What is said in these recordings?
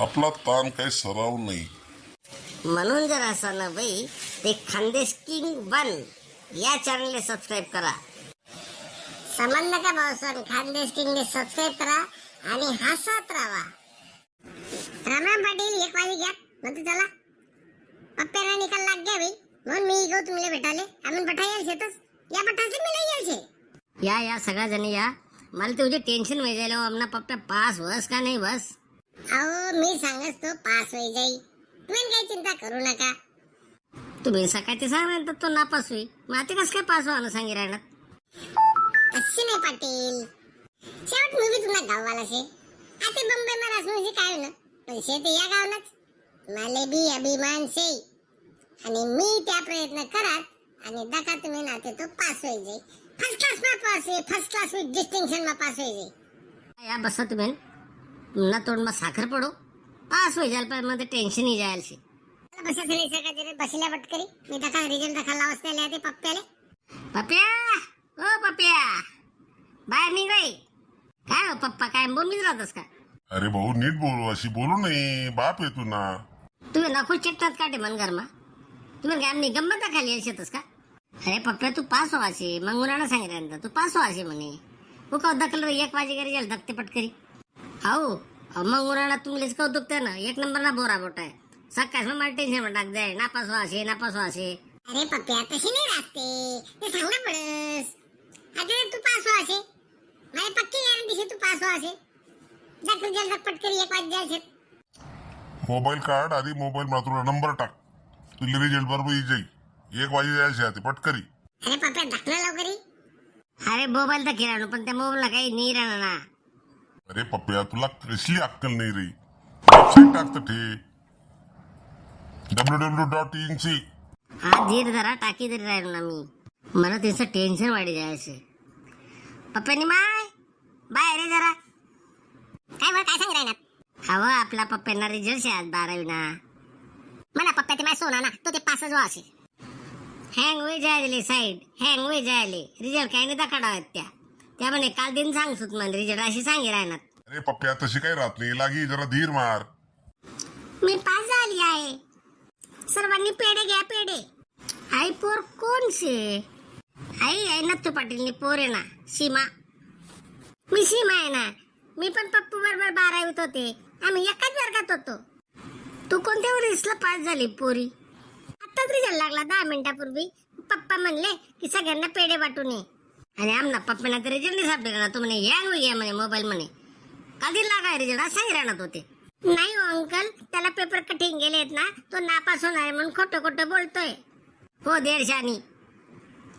आपला ताण काही सराव नाही. म्हणून जर असं ना बाई ते खानदेश किंग 1 या चॅनलला सबस्क्राईब करा. संबंध का भाऊसन खानदेश किंगने सबस्क्राईब करा आणि हसत राहा. रामराम पाटील 1 वाजे घ्या म्हणतो चला पप्प्याला निकाल लाग गया भाई म्हणून मी गो तुमले भेटाले आम्ही बठा याल शेतच या बठाचे मी नाही याल शे. या सगळ्या जणी या. मला तुझे टेन्शन होई जायला आमना पप्प्या पास बस का नाही बस. अहो मी सांगस तो पास होई जाई तुम्ही काही चिंता करू नका. तुम्ही सकाळी सांगणार तो नापास होई मग आता कसं काय पास व्हायला सांगी राहणार. अशी नाही पाटील शेवट मी बी तुला गाववाला शे आता बंबई मध्ये असं काय ना पण शेत या गावलाच मला बी अभिमान शे आणि मी त्या प्रयत्न करत आणि दका तुम्ही नाते तो पास होई जाई. फर्स्ट क्लास में पास है फर्स्ट क्लास विथ डिस्टिंक्शन में पास होई जाई. या बसा तुम्ही ना तोंड में साखर पडो पास होई जाल पर मध्ये टेन्शन ही जायल शे. बसा सगळे सगळे बसल्या पटकरी मी दका रिझल्ट दाखवला अवस्थेला आले पप्प्याले. पप्प्या ओ पप्प्या बाहेर निघ रे. काय हो पप्पा काय बोंबीच राहतस का. अरे भाऊ नीट बोलू अशी बोलू नाही बाप आहे तू ना. तुम्ही नको चिकटात काटे मन घरमा तुम्ही काय आम्ही गंमत खाली येतस का. अरे पप्प्या तू पास व्हायचे मग मुलांना सांगितलं तू पास व्हायचे म्हणे हो का दखल 1 वाजे घरी जाल धकते पटकरी. हो मग मुलांना तुमलेच कौतुक ना 1 नंबर ना बोरा बोट आहे सकाळ मग मला टेन्शन म्हणतात जाय नापास व्हायचे. अरे पप्प्या तशी नाही राहते ते सांगा पडस. आता तू पास व्हायचे मला पक्की गॅरंटी तू पास व्हायचे दखल जल पटकरी 1 वाजे जायचे. मोबाईल काढ आधी मोबाईल मा तुला नंबर टाक तुला रिझल्ट बरोबर येई जाई 1 वाजे जायचे आधी पटकरी. अरे पप्प्या दाखला लवकरी. अरे मोबाईल तर खेळा पण त्या मोबाईलला काही नाही राहणार ना. अरे पप्प्या तुला कसली अक्कल नाही रे. वेबसाईट टाकत ठे www.inc. हा धीर जरा टाकी तरी राहिलो ना मी मला त्याचं टेन्शन वाढी जायचं. पप्प्यानी बाय रे जरा काय सांग राहणार. हवं आपला पप्प्यांना रिझल्ट शे आज 12वी ना मला पप्प्या ते माझ्या सोना ना तो ते पासच व्हा असे हँग होई जायले साईड हँग होई जायले रिझल्ट काही नाही दाखवत त्या म्हणे काल दिन सांगसूत मला रिझल्ट अशी सांगे राहणार. अरे पप्प्या तशी काही राहत नाही लागी जरा धीर मार. मी पास झाली आहे. सर्वांनी पेढे घ्या पेढे. आई पोर कोण शे. आई नत्तू पाटील पोर आहे ना सीमा. मी सीमा आहे ना मी पण पप्पू बरोबर 12वीत होते आम्ही एकाच वर्गात होतो. तू कोणत्या वर्षीला पास झाली पोरी. आताच रिझल्ट लागला 10 मिनिटापूर्वी. पप्पा म्हणले की सगळ्यांना पेढे वाटून ये आणि आमना पप्पांना तर रिझल्ट नाही सापडला ना. तू म्हणे हँग होई म्हणे मोबाईल म्हणे कधी लागाय रिझल्ट असं सांगी राहणार होते. नाही हो अंकल त्याला पेपर कटिंग गेलेत ना तो नापास होणार म्हणून खोटं बोलतोय. हो 150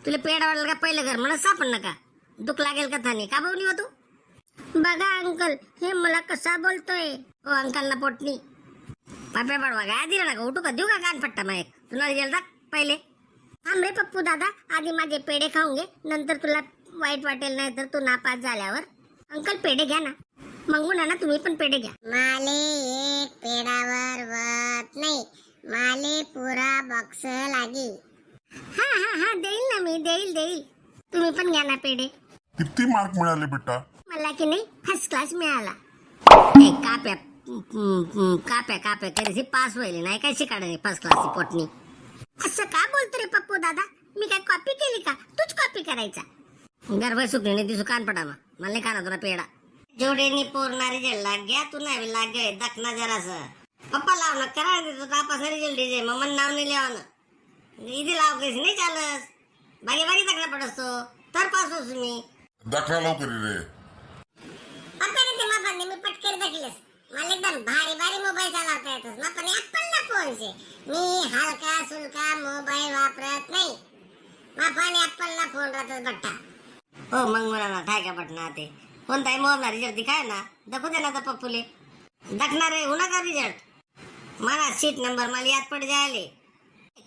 तुला पेढा वाढला का पहिलं घर म्हणत सापड नका दुख लागेल का थानी का बोलली हो तू. बघा अंकल हे मला कसा बोलतोय. हो अंकलना पोटनी पाप्या पडवा काय दिला ना का उठू का देऊ का कान फट्टा मायक तुला रिझल्ट दाख पहिले. थांब रे पप्पू दादा आधी माझे पेढे खाऊन घे नंतर तुला वाईट वाटेल नाही तर तू नापास झाल्यावर. अंकल पेढे घ्या ना मग ना तुम्ही पण पेढे घ्या. माले एक पेढावर वत नाही माले पुरा बॉक्स लागी. हा देईल ना मी देईल तुम्ही पण घ्या ना पेढे. किती मार्क मिळाले बेटा. मला की नाही फर्स्ट क्लास मिळाला. काप्या कधी पास व्हायले नाही काय शिकाडा नाही फर्स्ट क्लासची पोटणी. असं का बोलतो रे पप्पू दादा मी काय कॉपी केली का तूच कॉपी करायचा. गर्भ सुकणे दिसू कान पडा मला नाही खाना तुला पेढा. जोडेनी पोरना रिझल्ट लाग गया तू नाही लाग गया दखना जरासं पप्पा लाव ना करा देतो तापास रिझल्ट दे मग मन नाव नाही लिहावं इथे लाव कशी नाही चालस बारी दखना पडतो तर पास होस मी. दाखला लवकर रे. पप्पाने ते मापाने मी पटकन दाखिलस मला एकदम भारी मोबाईल चालवता येतस मापाने ॲपलला फोन शे मी हलका सुलका मोबाईल वापरत नाही. मापाने ॲपलला फोन राहतस बट्टा. हो मग मला ठाक्या पटना ते कोणताही मोबाईल रिझल्ट दिखाय ना दाखवू दे ना तर पप्पूले दाखणार आहे होणार का रिझल्ट मला सीट नंबर मला याद पड जायले.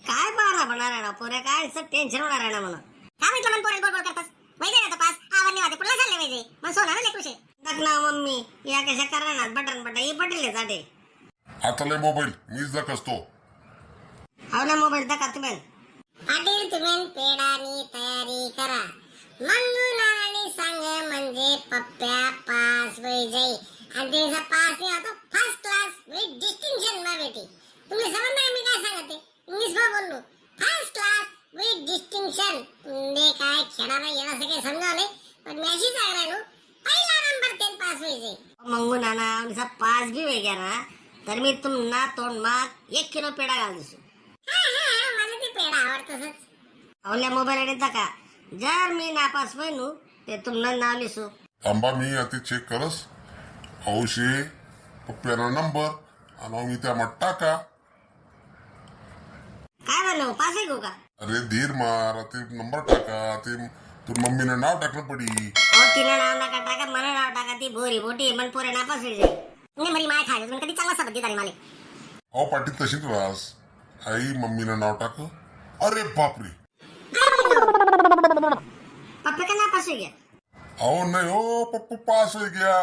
काय बहाना बनणार आहे ना पोरे काय सर टेन्शन होणार आहे ना म्हणून काय म्हटलं मन पोरे बोल करतास माहिती आहे ना पास आवडले वाटे पुन्हा चालले पाहिजे मग सोना ना लेकरूशे दखना मम्मी या कशा करणार बटन हे पडले जाते. आता लय मोबाईल मीच दाखवतो. आवला मोबाईल दाखा तुम्ही पाटील तुम्ही पेढानी तयारी करा मंगुनाराने सांग म्हणजे पप्प्या पास होई जाई आणि त्याचा पास आहे आता फर्स्ट क्लास विथ समजावले पण मी अशी सांगणार नु पहिला नंबर तेन पास व्हायचे मंगू नाना आमचा पास बी होई गया ना तर मी तुम्हाला तोंड माग 1 किलो पेढा घाल दिसू मला ते पेढा आवडतच आवल्या मोबाईल आणि टाका जर मी नापास होईनु ते तुम्हाला नाव लिसू थांबा मी आता चेक करस औशे पप्प्याना नंबर आणि मी त्या मग टाका काय बनव पास आहे का अरे धीर मार ते नंबर टाका ते तू मम्मीनं नाव टाकलं पडी तिनं नाव नका टाका मला नाव टाका ती भोरी मोठी पण पोरे नापास होईल नाही मरी माय खायचं तुम्ही कधी चांगला सबद्दी झाली मला अहो पाठी तशीच रास आई मम्मीनं नाव टाक अरे बापरे पप्पा का नापास हो गया अहो नाही हो पप्पू पास हो गया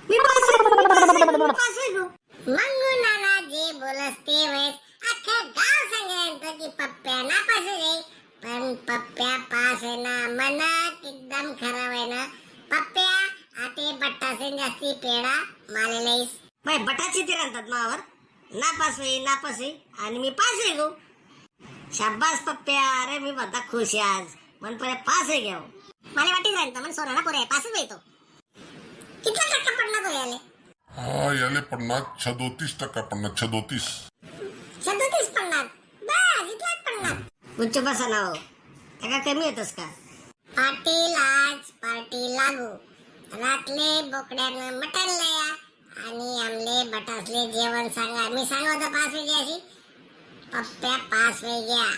मी पास हो मंगू नाना जे बोलस ते वेळेस अख्खं गाव सांगेन की पप्प्या नापास होईल पण पप्प्या पास आहे ना मनात एकदम खराब आहे ना पप्प्या आते बट्टासे जास्ती पेडा मालेलेस बाई बटाची ते राहतात मावर नापास होई आणि मी पास आहे गो शाबास पप्प्या अरे मी बद्दा खुश आहे आज मन परे पास आहे गया मला वाटी जाईल मन सोना पुरे पासच होतो कितना टक्का पडला तो याले हा याले पडणार 36% पडणार 36 पडणार बस इतलाच पडणार गुच्छ बसा ना हो त्याला कमी येतस का पाटील आज पार्टी लागू रातले बोकड्यानं मटण लया आणि आमले बटासले जेवण सांगा मी सांगतो पास होई गया पप्प्या पास होई गया